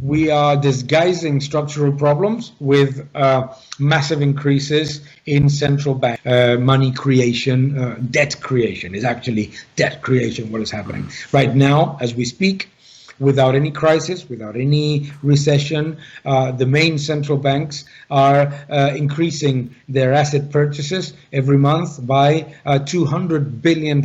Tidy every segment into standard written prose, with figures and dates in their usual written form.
we are disguising structural problems with massive increases in central bank money creation. Debt creation is actually debt creation what is happening right now as we speak. Without any crisis, without any recession, the main central banks are increasing their asset purchases every month by $200 billion.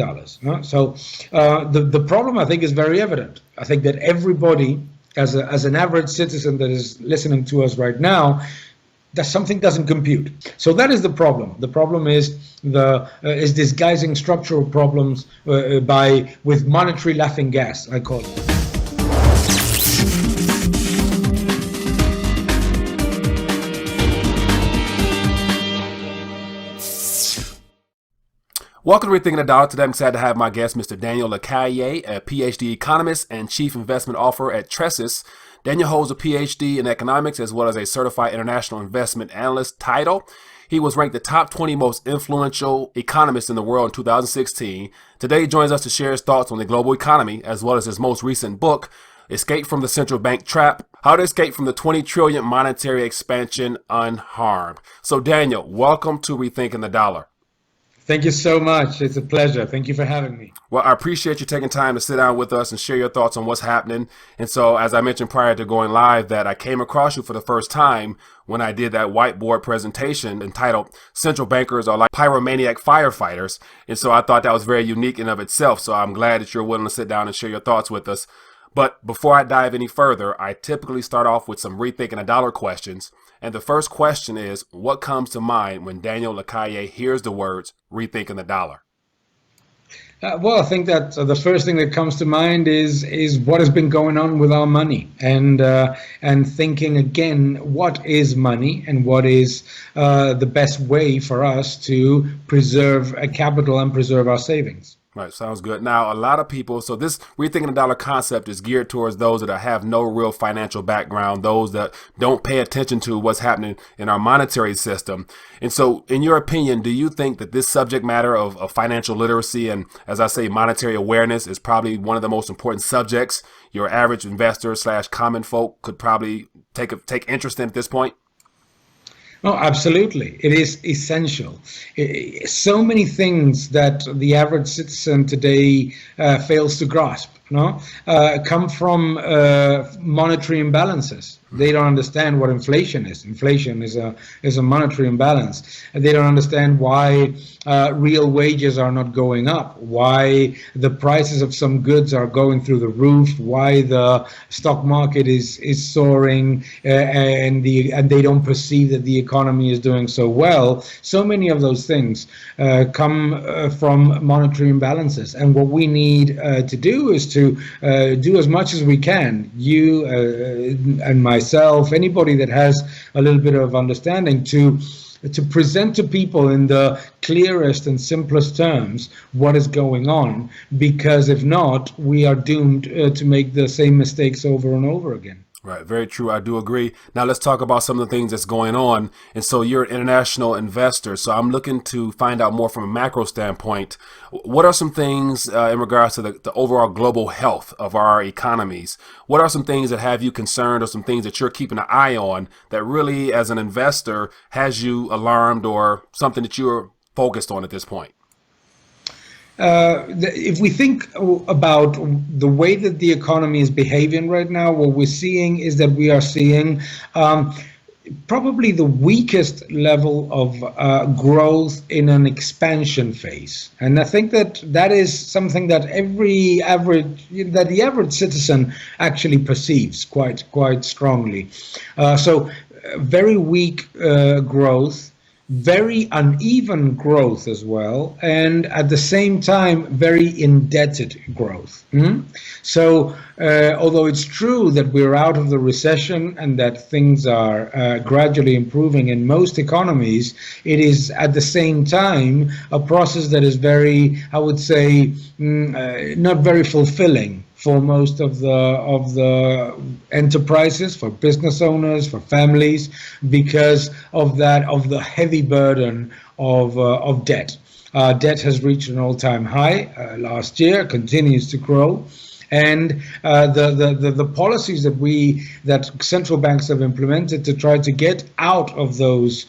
So the problem, I think, is very evident. I think that everybody, as an average citizen that is listening to us right now, that something doesn't compute. So that is the problem. The problem is disguising structural problems with monetary laughing gas, I call it. Welcome to Rethinking the Dollar. Today I'm excited to have my guest, Mr. Daniel Lacalle, a PhD economist and chief investment officer at Tressis. Daniel holds a PhD in economics as well as a certified international investment analyst title. He was ranked the top 20 most influential economists in the world in 2016. Today he joins us to share his thoughts on the global economy as well as his most recent book, Escape from the Central Bank Trap: How to Escape from the 20 Trillion Monetary Expansion Unharmed. So Daniel, welcome to Rethinking the Dollar. Thank you so much. It's a pleasure. Thank you for having me. Well, I appreciate you taking time to sit down with us and share your thoughts on what's happening. And so, as I mentioned prior to going live, that I came across you for the first time when I did that whiteboard presentation entitled Central Bankers Are Like Pyromaniac Firefighters. And so I thought that was very unique in of itself. So I'm glad that you're willing to sit down and share your thoughts with us. But before I dive any further, I typically start off with some Rethinking a Dollar questions. And the first question is, what comes to mind when Daniel Lacalle hears the words Rethinking the Dollar? Well, I think that the first thing that comes to mind is what has been going on with our money, and thinking again, what is money and what is the best way for us to preserve a capital and preserve our savings. Right. Sounds good. Now, a lot of people, so this Rethinking the Dollar concept is geared towards those that have no real financial background, those that don't pay attention to what's happening in our monetary system. And so, in your opinion, do you think that this subject matter of financial literacy and, as I say, monetary awareness is probably one of the most important subjects your average investor / common folk could probably take interest in at this point? Oh, absolutely. It is essential. So many things that the average citizen today fails to grasp, come from monetary imbalances. They don't understand what inflation is. Inflation is a monetary imbalance. They don't understand why real wages are not going up, why the prices of some goods are going through the roof, why the stock market is soaring, and they don't perceive that the economy is doing so well. So many of those things come from monetary imbalances, and what we need to do is to do as much as we can. You and myself, anybody that has a little bit of understanding, to present to people in the clearest and simplest terms what is going on, because if not, we are doomed to make the same mistakes over and over again. Right. Very true. I do agree. Now let's talk about some of the things that's going on. And so you're an international investor. So I'm looking to find out more from a macro standpoint. What are some things in regards to the overall global health of our economies? What are some things that have you concerned, or some things that you're keeping an eye on that really, as an investor, has you alarmed, or something that you're focused on at this point? If we think about the way that the economy is behaving right now, what we're seeing is that we are seeing probably the weakest level of growth in an expansion phase. And I think that is something that the average citizen actually perceives quite strongly. So very weak growth, very uneven growth as well, and at the same time very indebted growth. So although it's true that we're out of the recession and that things are gradually improving in most economies, it is at the same time a process that is very, I would say, not very fulfilling for most of the enterprises, for business owners, for families, because of the heavy burden of debt. Debt has reached an all-time high last year, continues to grow, And the policies that central banks have implemented to try to get out of those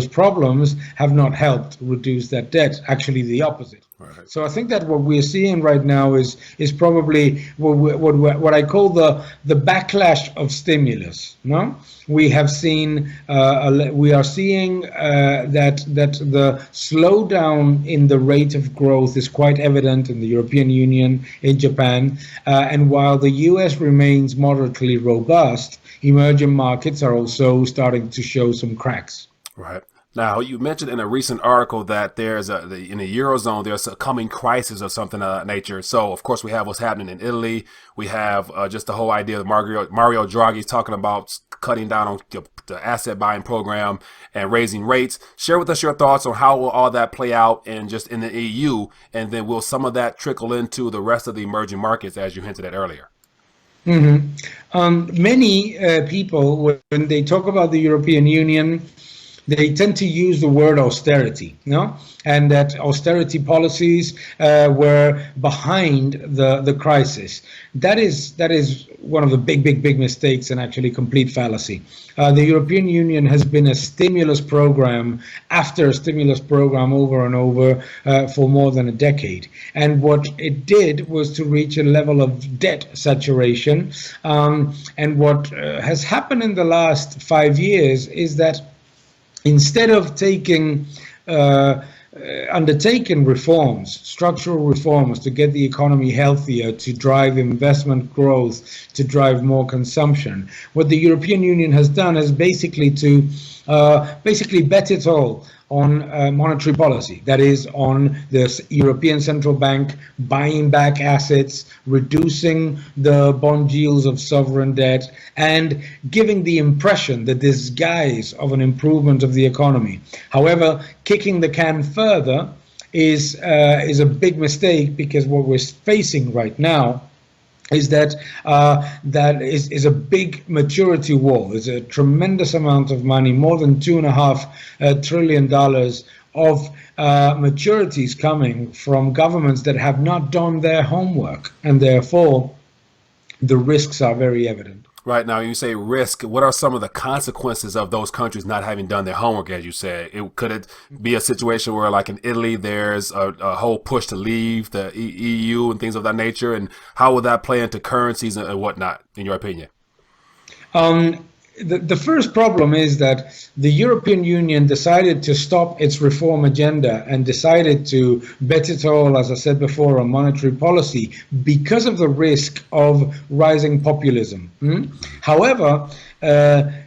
problems have not helped reduce that debt. Actually, the opposite. Right. So I think that what we're seeing right now is probably what I call the backlash of stimulus. No, we have seen we are seeing that the slowdown in the rate of growth is quite evident in the European Union, in Japan, and while the US remains moderately robust, emerging markets are also starting to show some cracks. Right. Now, you mentioned in a recent article that in the Eurozone, there's a coming crisis or something of that nature. So, of course, we have what's happening in Italy. We have just the whole idea of Mario Draghi's talking about cutting down on the asset buying program and raising rates. Share with us your thoughts on how will all that play out and just in the EU, and then will some of that trickle into the rest of the emerging markets, as you hinted at earlier? Many people, when they talk about the European Union, they tend to use the word austerity, no? And that austerity policies were behind the crisis. That is one of the big mistakes and actually complete fallacy. The European Union has been a stimulus program after a stimulus program over and over for more than a decade. And what it did was to reach a level of debt saturation. And what has happened in the last 5 years is that instead of undertaking reforms, structural reforms to get the economy healthier, to drive investment growth, to drive more consumption, what the European Union has done is basically bet it all on monetary policy. That is, on the European Central Bank buying back assets, reducing the bond yields of sovereign debt, and giving the impression, the disguise of an improvement of the economy. However, kicking the can further is a big mistake, because what we're facing right now is that is a big maturity wall. It's a tremendous amount of money, more than $2.5 trillion of maturities coming from governments that have not done their homework, and therefore the risks are very evident. Right. Now, you say risk. What are some of the consequences of those countries not having done their homework, as you said? Could it be a situation where, like in Italy, there's a whole push to leave the EU and things of that nature? And how would that play into currencies and whatnot, in your opinion? The first problem is that the European Union decided to stop its reform agenda and decided to bet it all, as I said before, on monetary policy because of the risk of rising populism. However,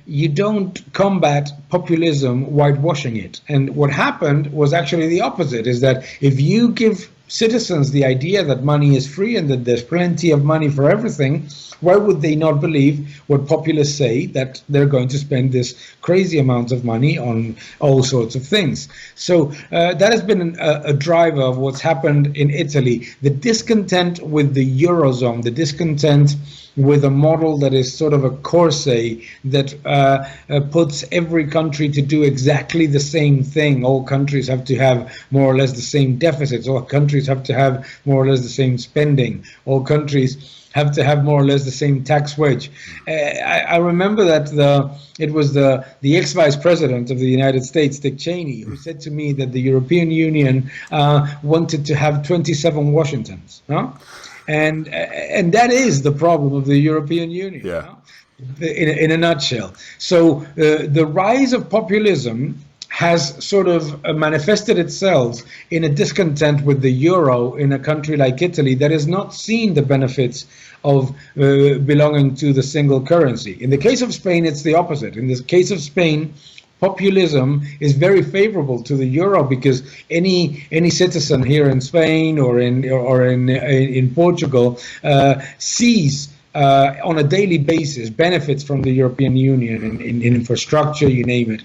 you don't combat populism whitewashing it. And what happened was actually the opposite, is that if you give citizens the idea that money is free and that there's plenty of money for everything, why would they not believe what populists say, that they're going to spend this crazy amount of money on all sorts of things? So that has been a driver of what's happened in Italy. The discontent with the Eurozone, the discontent with a model that is sort of a corset that puts every country to do exactly the same thing. All countries have to have more or less the same deficits. All countries have to have more or less the same spending. All countries have to have more or less the same tax wage. I remember that it was the ex-vice president of the United States, Dick Cheney, who said to me that the European Union wanted to have 27 Washingtons. No? And that is the problem of the European Union. Yeah. In a nutshell. So the rise of populism has sort of manifested itself in a discontent with the euro in a country like Italy that has not seen the benefits of belonging to the single currency. In the case of Spain, it's the opposite. In the case of Spain, populism is very favorable to the euro, because any citizen here in Spain or in Portugal sees on a daily basis benefits from the European Union in infrastructure, you name it.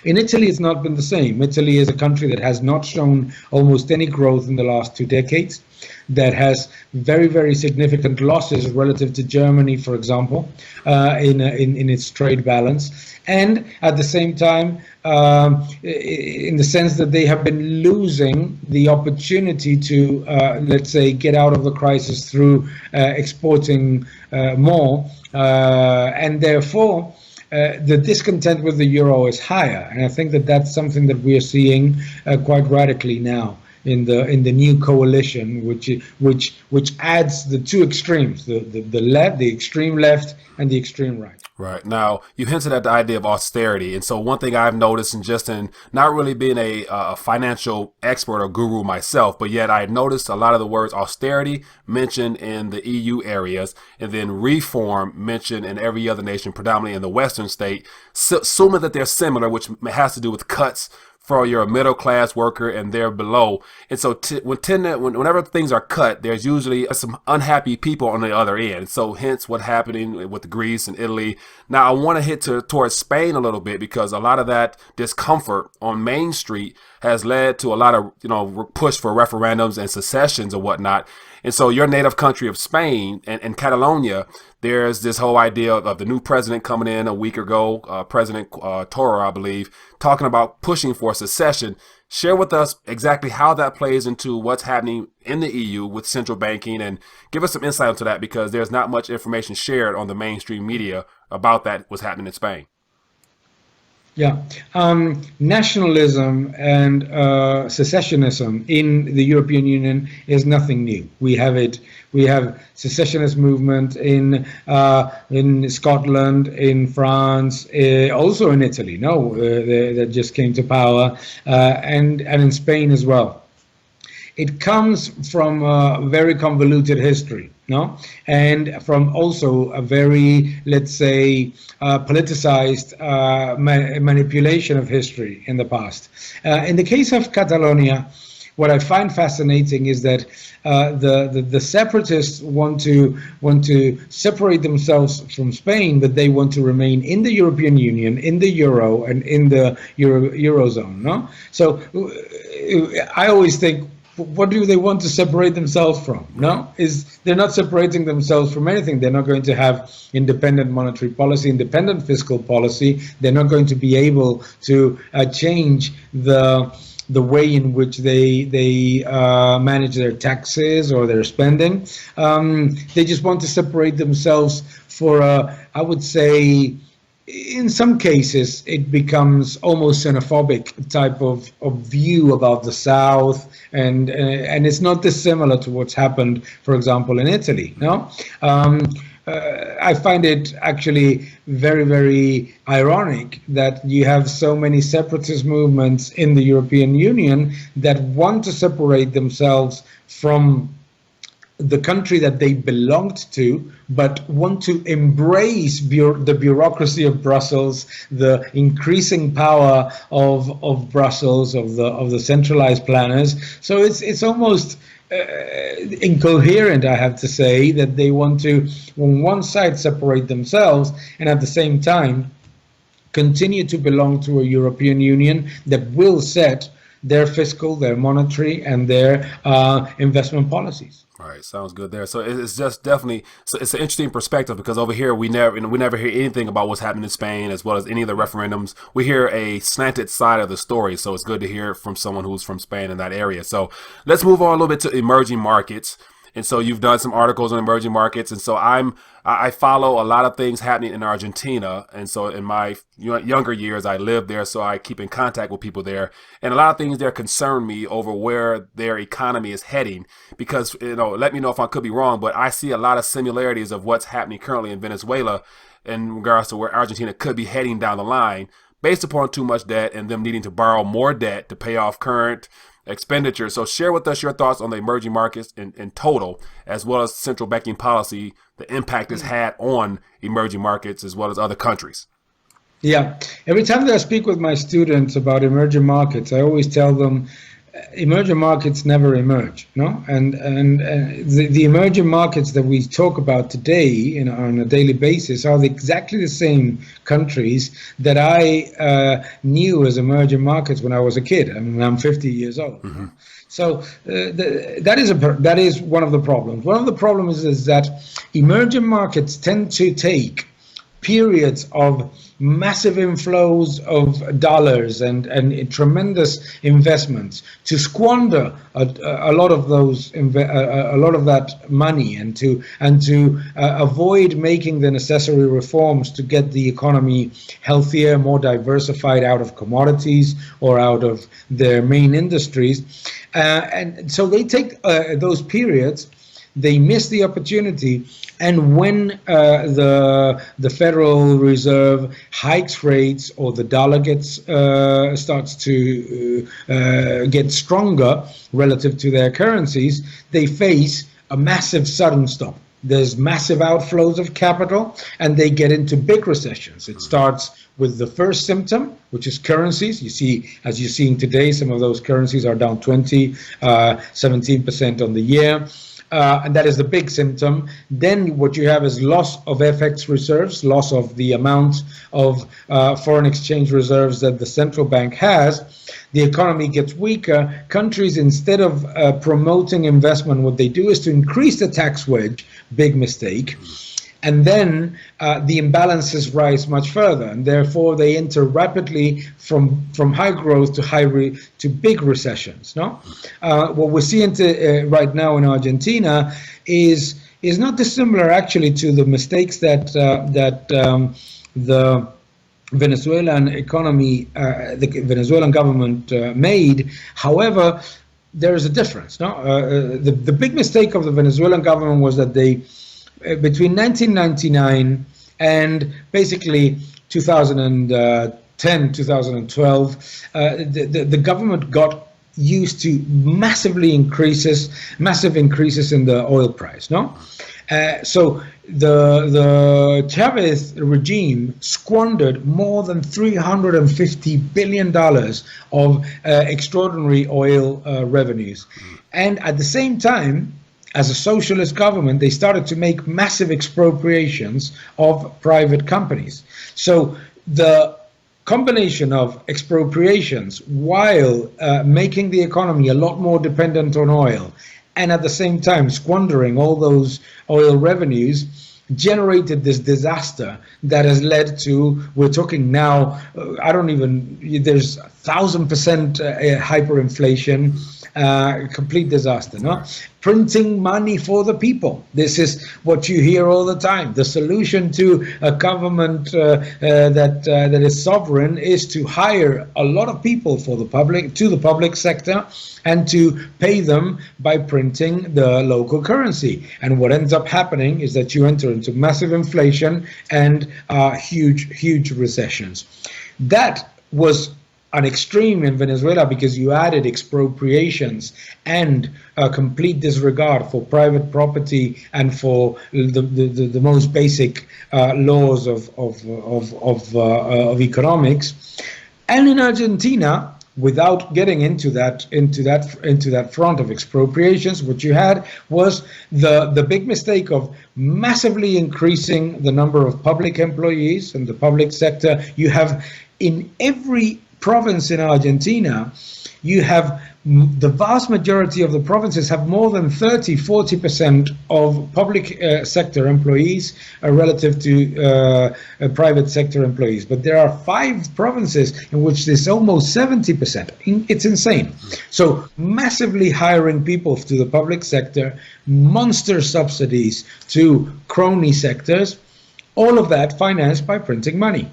In Italy, it's not been the same. Italy is a country that has not shown almost any growth in the last 2 decades, that has very, very significant losses relative to Germany, for example, in its trade balance. And at the same time, in the sense that they have been losing the opportunity to, let's say, get out of the crisis through exporting more, and therefore the discontent with the euro is higher. And I think that that's something that we are seeing quite radically now in the new coalition, which adds the two extremes, the extreme left and the extreme right. Right. Now, you hinted at the idea of austerity. And so one thing I've noticed, and just in not really being a financial expert or guru myself, but yet I noticed a lot of the words austerity mentioned in the EU areas, and then reform mentioned in every other nation, predominantly in the Western state, assuming that they're similar, which has to do with cuts for your middle class worker and there below. And so whenever things are cut, there's usually some unhappy people on the other end. So hence what's happening with Greece and Italy. Now I want to hit towards Spain a little bit, because a lot of that discomfort on Main Street has led to a lot of push for referendums and secessions and whatnot. And so your native country of Spain and Catalonia, there's this whole idea of the new president coming in a week ago, President Torra, I believe, talking about pushing for secession. Share with us exactly how that plays into what's happening in the EU with central banking, and give us some insight into that, because there's not much information shared on the mainstream media about that, what's happening in Spain. Yeah, nationalism and secessionism in the European Union is nothing new. We have it. We have secessionist movement in Scotland, in France, also in Italy. No, that just came to power, and in Spain as well. It comes from a very convoluted history, no, and from also a very, let's say, politicized manipulation of history in the past. In the case of Catalonia, what I find fascinating is that the separatists want to separate themselves from Spain, but they want to remain in the European Union, in the euro, and in the eurozone. No, so I always think, what do they want to separate themselves from? No, they're not separating themselves from anything. They're not going to have independent monetary policy, independent fiscal policy. They're not going to be able to change the way in which they manage their taxes or their spending. They just want to separate themselves for I would say, in some cases, it becomes almost xenophobic type of view about the South, and it's not dissimilar to what's happened, for example, in Italy. No, I find it actually very, very ironic that you have so many separatist movements in the European Union that want to separate themselves from the country that they belonged to, but want to embrace the bureaucracy of Brussels, the increasing power of Brussels, of the centralized planners. So it's almost incoherent, I have to say, that they want to, on one side, separate themselves, and at the same time continue to belong to a European Union that will set their fiscal, their monetary, and their investment policies. All right, sounds good there. So it's just definitely, so it's an interesting perspective, because over here we never hear anything about what's happening in Spain, as well as any of the referendums. We hear a slanted side of the story, so it's good to hear it from someone who's from Spain in that area. So let's move on a little bit to emerging markets. And so you've done some articles on emerging markets, and so I follow a lot of things happening in Argentina. And so in my younger years, I lived there, so I keep in contact with people there, and a lot of things there concern me over where their economy is heading. Because, let me know if I could be wrong, but I see a lot of similarities of what's happening currently in Venezuela in regards to where Argentina could be heading down the line, based upon too much debt and them needing to borrow more debt to pay off current expenditure. So share with us your thoughts on the emerging markets in total, as well as central banking policy, the impact it's had on emerging markets as well as other countries. Yeah, every time that I speak with my students about emerging markets, I always tell them emerging markets never emerge, no? The emerging markets that we talk about today on a daily basis are exactly the same countries that I knew as emerging markets when I was a kid. I mean, I'm 50 years old. Mm-hmm. So that is one of the problems. One of the problems is that emerging markets tend to take periods of massive inflows of dollars and tremendous investments to squander a lot of that money and to avoid making the necessary reforms to get the economy healthier, more diversified out of commodities or out of their main industries, and so they take those periods. They miss the opportunity, and when the Federal Reserve hikes rates or the dollar starts to get stronger relative to their currencies, they face a massive sudden stop. There's massive outflows of capital, and they get into big recessions. It starts with the first symptom, which is currencies. You see, as you're seeing today, some of those currencies are down 17% on the year. And that is the big symptom. Then what you have is loss of FX reserves, loss of the amount of foreign exchange reserves that the central bank has. The economy gets weaker. Countries, instead of promoting investment, what they do is to increase the tax wedge, big mistake. And then the imbalances rise much further, and therefore they enter rapidly from high growth to big recessions. No, what we're seeing right now in Argentina is not dissimilar actually to the mistakes that the Venezuelan economy, the Venezuelan government made. However, there is a difference. No, the big mistake of the Venezuelan government was that they, between 1999 and basically 2010, 2012, the government got used to massive increases in the oil price. No, so the Chavez regime squandered more than $350 billion of extraordinary oil revenues, and at the same time, as a socialist government, they started to make massive expropriations of private companies. So the combination of expropriations while making the economy a lot more dependent on oil, and at the same time squandering all those oil revenues, generated this disaster that has led to, we're talking now, there's 1,000% hyperinflation, complete disaster. No, printing money for the people. This is what you hear all the time. The solution to a government that is sovereign is to hire a lot of people to the public sector, and to pay them by printing the local currency. And what ends up happening is that you enter into massive inflation and huge recessions. That was an extreme in Venezuela because you added expropriations and a complete disregard for private property and for the most basic laws of economics. And in Argentina, without getting into that front of expropriations, what you had was the big mistake of massively increasing the number of public employees in the public sector. You have in every province in Argentina, you have the vast majority of the provinces have more than 30-40% of public sector employees relative to private sector employees. But there are 5 provinces in which there's almost 70%. It's insane. So massively hiring people to the public sector, monster subsidies to crony sectors, all of that financed by printing money.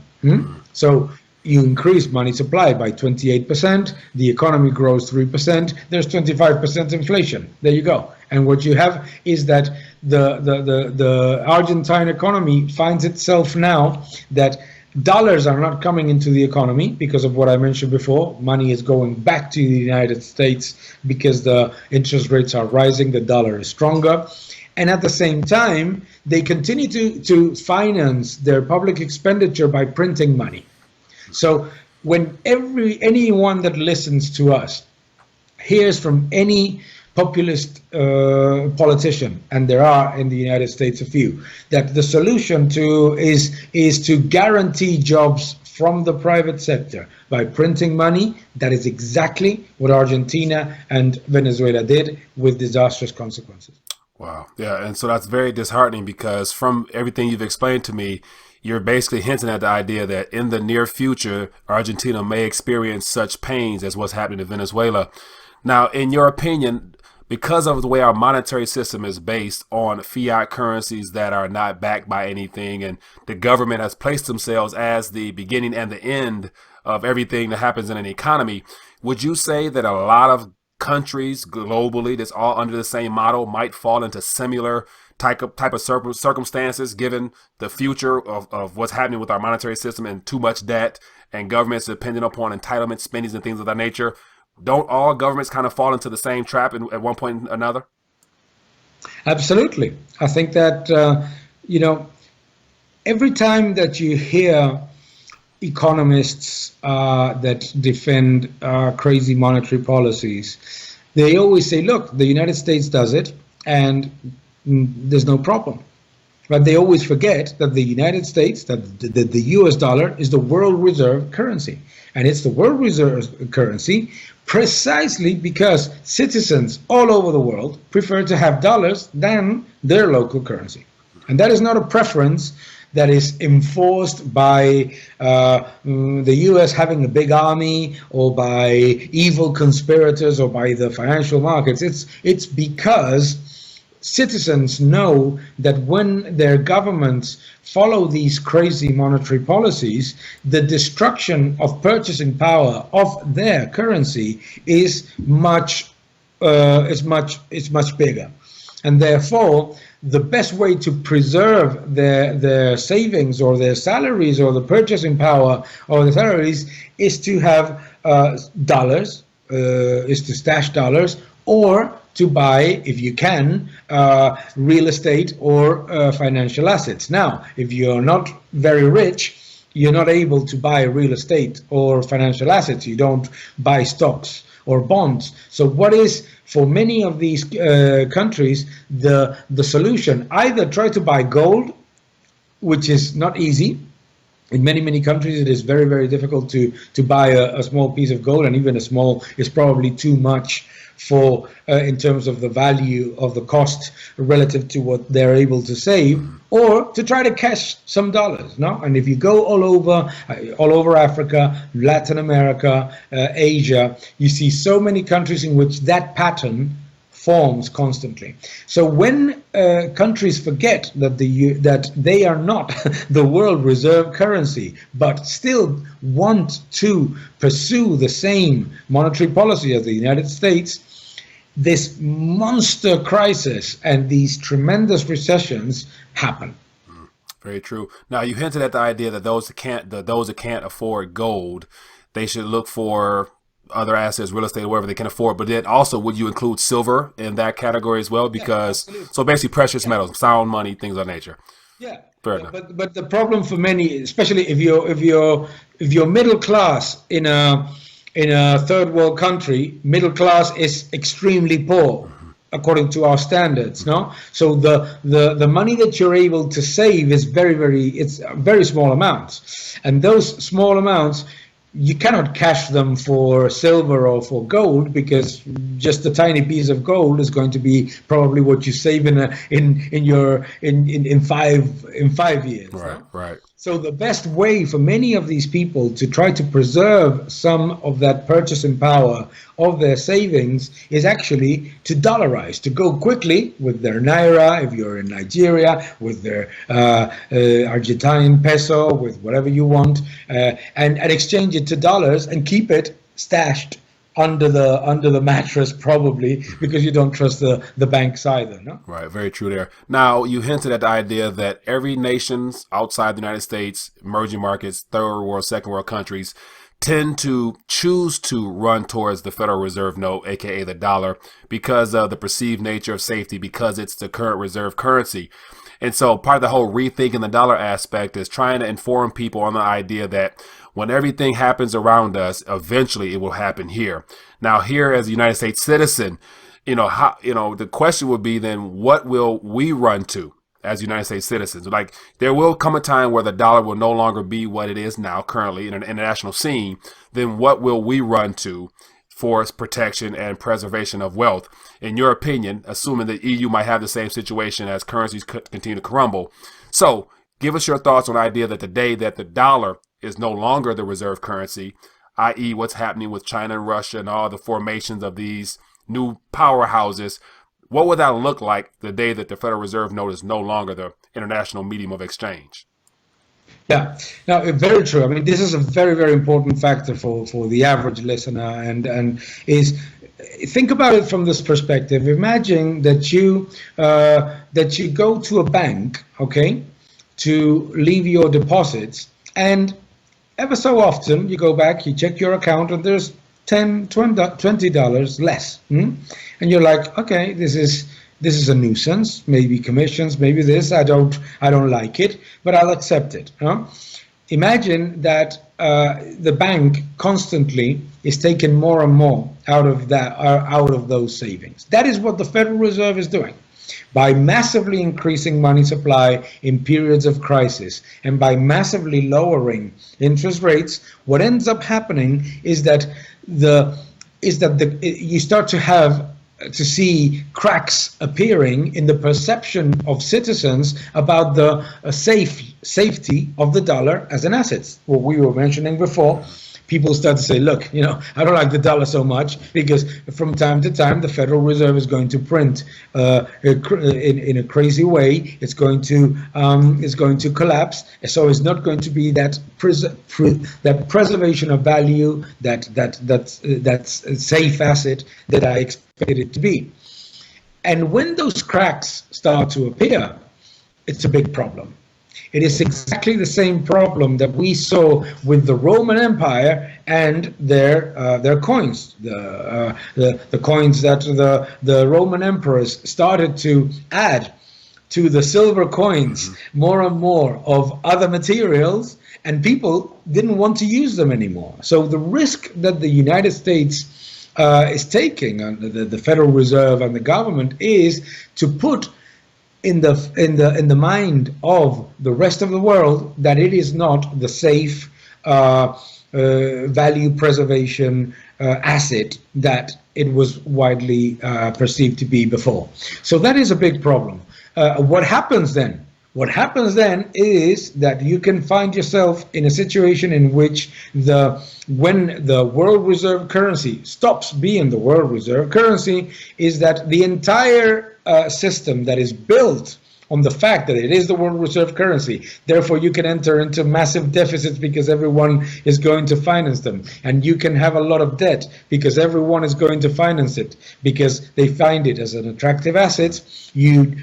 So you increase money supply by 28%, the economy grows 3%, there's 25% inflation. There you go. And what you have is that the Argentine economy finds itself now that dollars are not coming into the economy because of what I mentioned before. Money is going back to the United States because the interest rates are rising, the dollar is stronger. And at the same time, they continue to finance their public expenditure by printing money. So when anyone that listens to us hears from any populist politician, and there are in the United States a few, that the solution to is to guarantee jobs from the private sector by printing money. That is exactly what Argentina and Venezuela did, with disastrous consequences. Wow. Yeah. And so that's very disheartening, because from everything you've explained to me, you're basically hinting at the idea that in the near future, Argentina may experience such pains as what's happening in Venezuela. Now, in your opinion, because of the way our monetary system is based on fiat currencies that are not backed by anything, and the government has placed themselves as the beginning and the end of everything that happens in an economy, would you say that a lot of countries globally that's all under the same model might fall into similar type of circumstances, given the future of what's happening with our monetary system and too much debt and governments dependent upon entitlement spendings and things of that nature? Don't all governments kind of fall into the same trap at one point or another? Absolutely. I think that, every time that you hear economists that defend crazy monetary policies, they always say, look, the United States does it and there's no problem. But they always forget that the United States, that the US dollar is the world reserve currency. And it's the world reserve currency precisely because citizens all over the world prefer to have dollars than their local currency. And that is not a preference that is enforced by the US having a big army, or by evil conspirators, or by the financial markets. It's because citizens know that when their governments follow these crazy monetary policies, the destruction of purchasing power of their currency is much bigger, and therefore the best way to preserve their savings or their salaries or the purchasing power or the salaries is to have dollars, is to stash dollars, or to buy, if you can, real estate or financial assets. Now, if you're not very rich, you're not able to buy real estate or financial assets. You don't buy stocks or bonds. So what is, for many of these countries, the solution? Either try to buy gold, which is not easy. In many countries, it is very, very difficult to buy a small piece of gold, and even a small is probably too much for in terms of the value of the cost relative to what they're able to save, or to try to cash some dollars. No, and if you go all over Africa, Latin America, Asia, you see so many countries in which that pattern forms constantly. So when countries forget that they are not the world reserve currency, but still want to pursue the same monetary policy as the United States, this monster crisis and these tremendous recessions happen. Very true. Now, you hinted at the idea that those that can't afford gold, they should look for other assets, real estate, whatever they can afford. But then also, would you include silver in that category as well? Because so basically, precious metals, sound money, things of that nature. Yeah. Fair enough. But the problem for many, especially if you're middle class in a third world country, middle class is extremely poor according to our standards. No, so the money that you're able to save is it's very small amounts, and those small amounts, you cannot cash them for silver or for gold, because just a tiny piece of gold is going to be probably what you save in 5 years. Right, no? right. So the best way for many of these people to try to preserve some of that purchasing power of their savings is actually to dollarize, to go quickly with their naira, if you're in Nigeria, with their Argentine peso, with whatever you want, and exchange it to dollars and keep it stashed under the mattress, probably, because you don't trust the banks either. No? Right, very true there. Now, you hinted at the idea that every nations outside the United States, emerging markets, third world, second world countries, tend to choose to run towards the Federal Reserve note, aka the dollar, because of the perceived nature of safety, because it's the current reserve currency. And so part of the whole rethinking the dollar aspect is trying to inform people on the idea that when everything happens around us, eventually it will happen here. Now, here as a United States citizen, the question would be then, what will we run to as United States citizens? Like, there will come a time where the dollar will no longer be what it is now currently in an international scene. Then what will we run to for protection and preservation of wealth? In your opinion, assuming the EU might have the same situation as currencies continue to crumble. So give us your thoughts on the idea that the day that the dollar is no longer the reserve currency, i.e. what's happening with China and Russia and all the formations of these new powerhouses, what would that look like the day that the Federal Reserve note is no longer the international medium of exchange? Yeah, now very true. I mean, this is a very, very important factor for the average listener, and is, think about it from this perspective. Imagine that you go to a bank, okay, to leave your deposits, and ever so often you go back, you check your account, and there's $10, $20 less, and you're like, okay, this is a nuisance. Maybe commissions, maybe this. I don't like it, but I'll accept it. Imagine that the bank constantly is taking more and more out of those savings. That is what the Federal Reserve is doing. By massively increasing money supply in periods of crisis and by massively lowering interest rates, what ends up happening is that you start to see cracks appearing in the perception of citizens about the safety of the dollar as an asset. What we were mentioning before, people start to say, look, I don't like the dollar so much because from time to time the Federal Reserve is going to print in a crazy way. It's going to collapse. So it's not going to be that preservation of value, that safe asset that I expected it to be. And when those cracks start to appear, it's a big problem. It is exactly the same problem that we saw with the Roman Empire and their coins. The coins that the Roman emperors started to add to the silver coins more and more of other materials, and people didn't want to use them anymore. So the risk that the United States is taking, and the Federal Reserve and the government, is to put in the mind of the rest of the world that it is not the safe value preservation asset that it was widely perceived to be before. So that is a big problem. What happens then? What happens then is that you can find yourself in a situation in which when the world reserve currency stops being the world reserve currency, is that the entire system that is built on the fact that it is the world reserve currency, therefore you can enter into massive deficits because everyone is going to finance them, and you can have a lot of debt because everyone is going to finance it because they find it as an attractive asset. You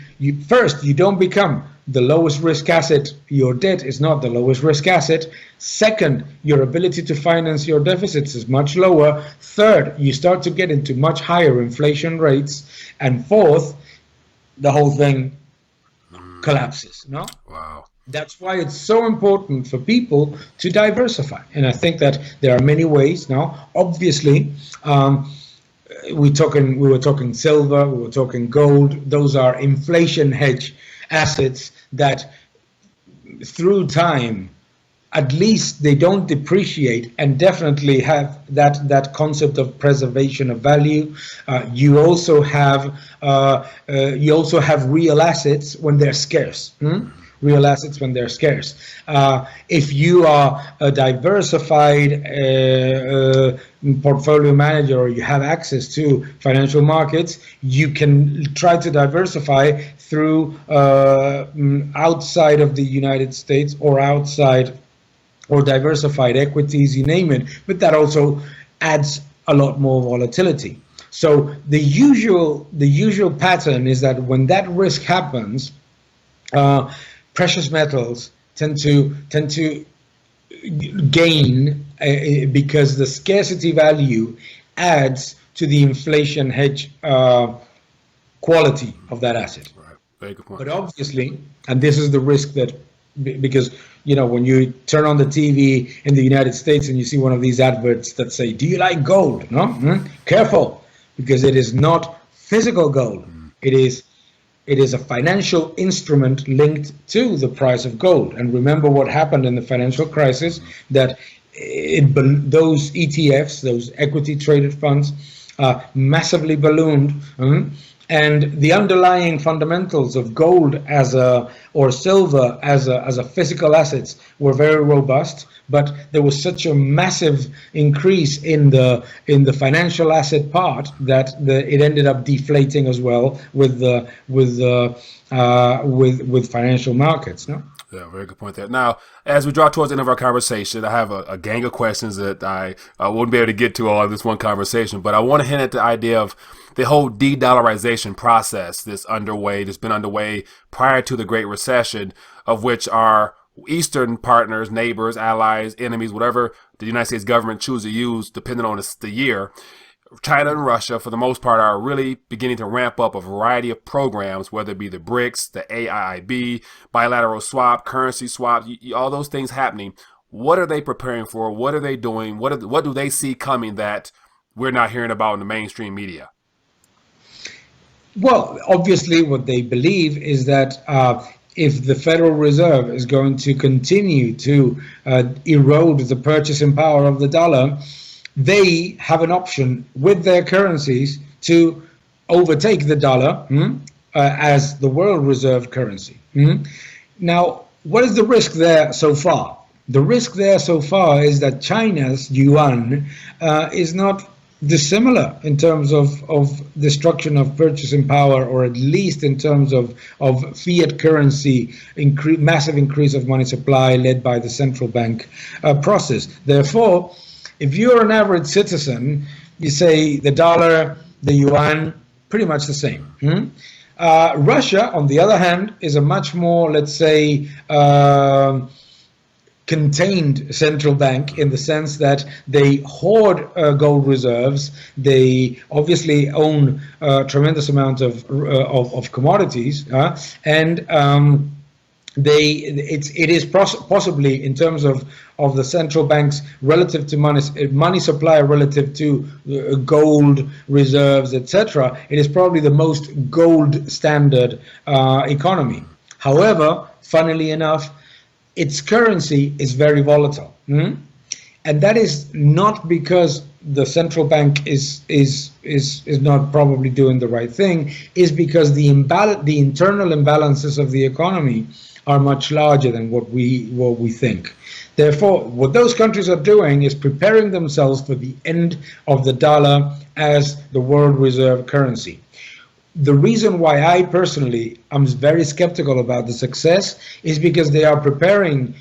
don't become the lowest risk asset. Your debt is not the lowest risk asset. Second, your ability to finance your deficits is much lower. Third, you start to get into much higher inflation rates. And fourth, the whole thing collapses. No? Wow. That's why it's so important for people to diversify. And I think that there are many ways now. Obviously, we were talking silver, we were talking gold. Those are inflation hedge assets that through time, at least they don't depreciate, and definitely have that concept of preservation of value. You also have real assets when they're scarce. Real assets when they're scarce. If you are a diversified portfolio manager, or you have access to financial markets, you can try to diversify through outside of the United States, or diversified equities, you name it, but that also adds a lot more volatility. So the usual pattern is that when that risk happens, precious metals tend to gain because the scarcity value adds to the inflation hedge quality of that asset. Right. Very good point. But obviously, and this is the risk that, because when you turn on the TV in the United States and you see one of these adverts that say, "Do you like gold?" No, careful, because it is not physical gold. It is a financial instrument linked to the price of gold. And remember what happened in the financial crisis, that those ETFs, those equity traded funds, massively ballooned. And the underlying fundamentals of gold or silver as a physical assets were very robust, but there was such a massive increase in the financial asset part that it ended up deflating as well with financial markets. No. Yeah, very good point there. Now, as we draw towards the end of our conversation, I have a gang of questions that I wouldn't be able to get to all in this one conversation, but I want to hint at the idea of the whole de-dollarization process that's been underway prior to the Great Recession, of which our Eastern partners, neighbors, allies, enemies, whatever the United States government choose to use, depending on the year, China and Russia, for the most part, are really beginning to ramp up a variety of programs, whether it be the BRICS, the AIIB, bilateral swap, currency swap, all those things happening. What are they preparing for? What are they doing? What do they see coming that we're not hearing about in the mainstream media? Well, obviously, what they believe is that if the Federal Reserve is going to continue to erode the purchasing power of the dollar, they have an option with their currencies to overtake the dollar as the world reserve currency. Now, what is the risk there so far? The risk there so far is that China's yuan is not dissimilar in terms of destruction of purchasing power, or at least in terms of fiat currency, massive increase of money supply led by the central bank process. Therefore, if you're an average citizen, you say the dollar, the yuan, pretty much the same. Russia, on the other hand, is a much more, let's say, contained central bank, in the sense that they hoard gold reserves. They obviously own a tremendous amount of commodities, and it is possibly, in terms of the central banks relative to money supply relative to gold reserves, etc., it is probably the most gold standard economy. However, funnily enough, its currency is very volatile, and that is not because the central bank is not probably doing the right thing. Is because the internal imbalances of the economy are much larger than what we think. Therefore, what those countries are doing is preparing themselves for the end of the dollar as the world reserve currency. The reason why I personally am very skeptical about the success is because they are preparing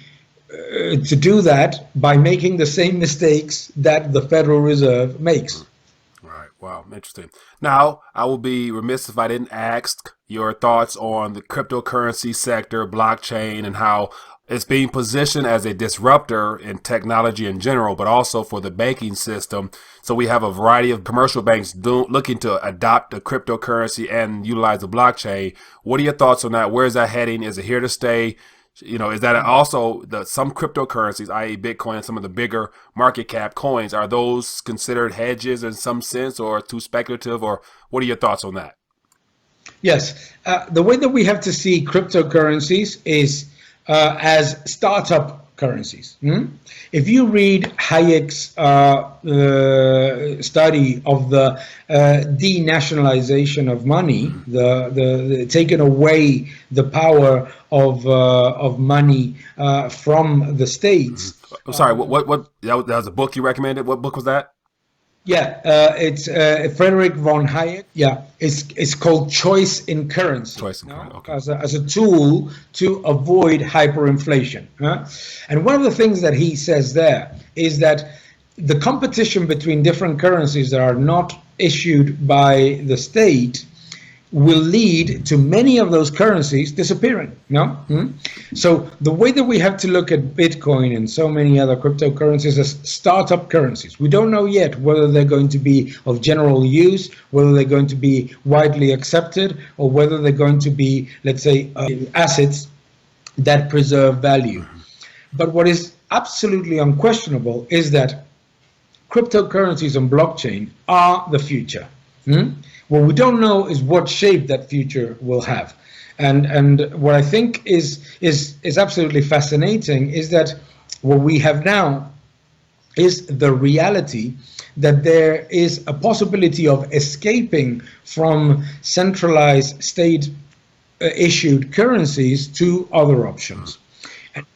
to do that by making the same mistakes that the Federal Reserve makes. Right. Wow. Interesting. Now, I will be remiss if I didn't ask your thoughts on the cryptocurrency sector, blockchain, and how it's being positioned as a disruptor in technology in general, but also for the banking system. So we have a variety of commercial banks looking to adopt the cryptocurrency and utilize the blockchain. What are your thoughts on that? Where is that heading? Is it here to stay? Is that also some cryptocurrencies, i.e. Bitcoin and some of the bigger market cap coins, are those considered hedges in some sense, or too speculative, or what are your thoughts on that? Yes. The way that we have to see cryptocurrencies is as startup currencies. If you read Hayek's study of the denationalization of money, the taking away the power of money from the states. I'm sorry. What that was a book you recommended? What book was that? Yeah, it's Frederick von Hayek. Yeah, it's called Choice in Currency. Choice in Currency, okay. As a tool to avoid hyperinflation. And one of the things that he says there is that the competition between different currencies that are not issued by the state will lead to many of those currencies disappearing. So the way that we have to look at Bitcoin and so many other cryptocurrencies as startup currencies. We don't know yet whether they're going to be of general use, whether they're going to be widely accepted, or whether they're going to be, let's say, assets that preserve value. But what is absolutely unquestionable is that cryptocurrencies and blockchain are the future. What we don't know is what shape that future will have. And what I think is absolutely fascinating is that what we have now is the reality that there is a possibility of escaping from centralized state issued currencies to other options.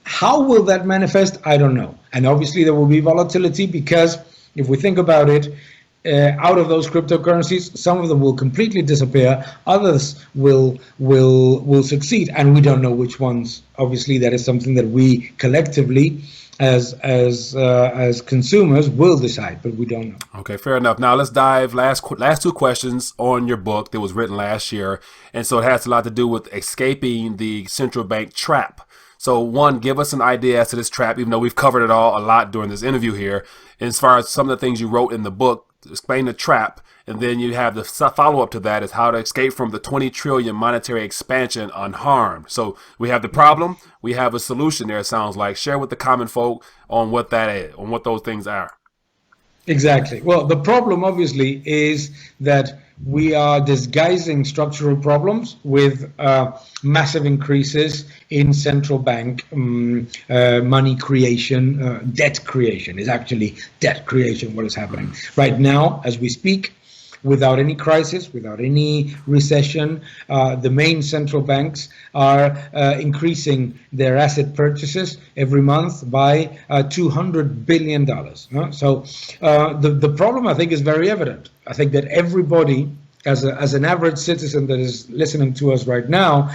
How will that manifest? I don't know. And obviously there will be volatility, because if we think about it, out of those cryptocurrencies, some of them will completely disappear, others will succeed, and we don't know which ones. Obviously, that is something that we collectively, as consumers, will decide, but we don't know. Okay, fair enough. Now let's dive last two questions on your book that was written last year, and so it has a lot to do with escaping the central bank trap. So one, give us an idea as to this trap, even though we've covered it all a lot during this interview here. And as far as some of the things you wrote in the book, explain the trap, and then you have the follow-up to that is how to escape from the 20 trillion monetary expansion unharmed. So we have the problem, we have a solution there, it sounds like. Share with the common folk on what that is, on what those things are. Exactly. Well, the problem obviously is that we are disguising structural problems with massive increases in central bank money creation. Debt creation is actually debt creation, what is happening right now as we speak. Without any crisis, without any recession, the main central banks are increasing their asset purchases every month by $200 billion. So the problem, I think, is very evident. I think that everybody, as an average citizen that is listening to us right now,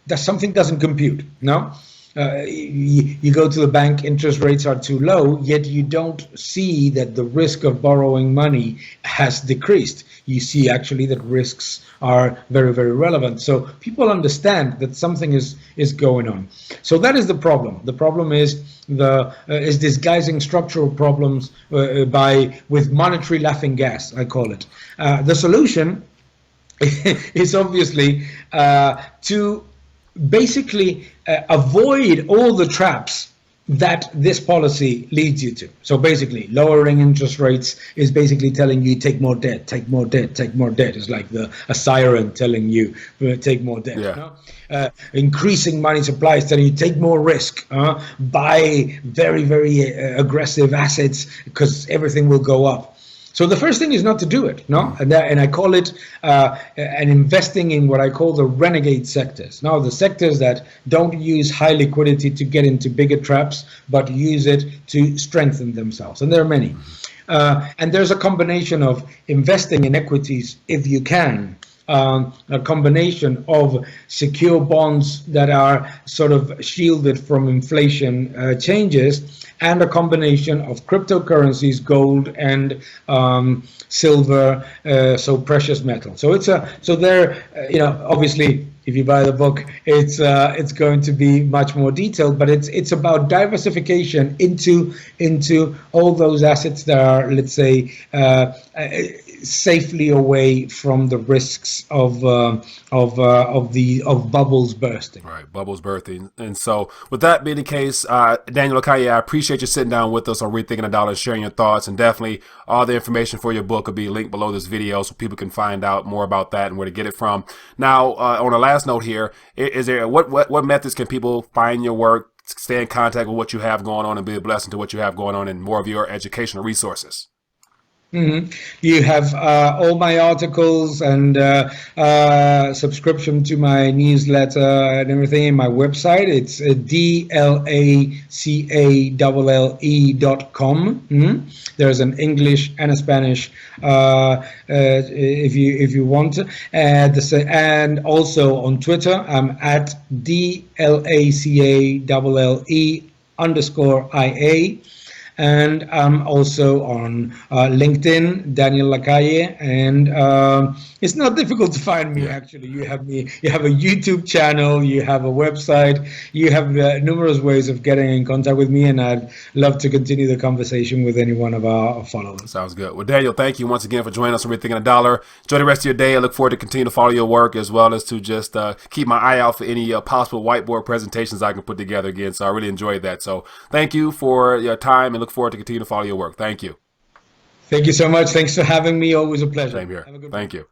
that something doesn't compute. No. You go to the bank, interest rates are too low, yet you don't see that the risk of borrowing money has decreased. You see actually that risks are very, very relevant. So people understand that something is going on. So that is the problem. The problem is disguising structural problems with monetary laughing gas, I call it. The solution is obviously to basically avoid all the traps that this policy leads you to. So basically, lowering interest rates is basically telling you take more debt, take more debt, take more debt. It's like a siren telling you take more debt. Yeah. No? Increasing money supply is telling you take more risk, buy very, very aggressive assets because everything will go up. So the first thing is not to do it, no, and I call it an investing in what I call the renegade sectors. Now, the sectors that don't use high liquidity to get into bigger traps, but use it to strengthen themselves, and there are many. And there's a combination of investing in equities if you can. A combination of secure bonds that are sort of shielded from inflation changes, and a combination of cryptocurrencies, gold and silver, so precious metal. So obviously, if you buy the book, it's going to be much more detailed, but it's about diversification into all those assets that are, let's say, safely away from the risks of bubbles bursting. Right, bubbles bursting. And so, with that being the case, Daniel Lacalle, I appreciate you sitting down with us on Rethinking the Dollar, sharing your thoughts, and definitely all the information for your book will be linked below this video so people can find out more about that and where to get it from. Now, on a last note here, is there what methods can people find your work, stay in contact with what you have going on, and be a blessing to what you have going on, and more of your educational resources? Mm-hmm. You have all my articles and subscription to my newsletter and everything in my website. It's DLACALLE.com. There's an English and a Spanish if you want. And also on Twitter, I'm at DLACALLE_IA. and I'm also on LinkedIn, Daniel Lacalle, and it's not difficult to find me. Actually, you have a YouTube channel, you have a website, you have numerous ways of getting in contact with me, and I'd love to continue the conversation with any one of our followers. Sounds good. Well, Daniel, thank you once again for joining us on Rethinking the Dollar. Enjoy the rest of your day. I look forward to continue to follow your work, as well as to just keep my eye out for any possible whiteboard presentations I can put together again. So I really enjoyed that. So thank you for your time, and look forward to continue to follow your work. Thank you. Thank you so much. Thanks for having me. Always a pleasure. Same here. Have a good Thank one. you.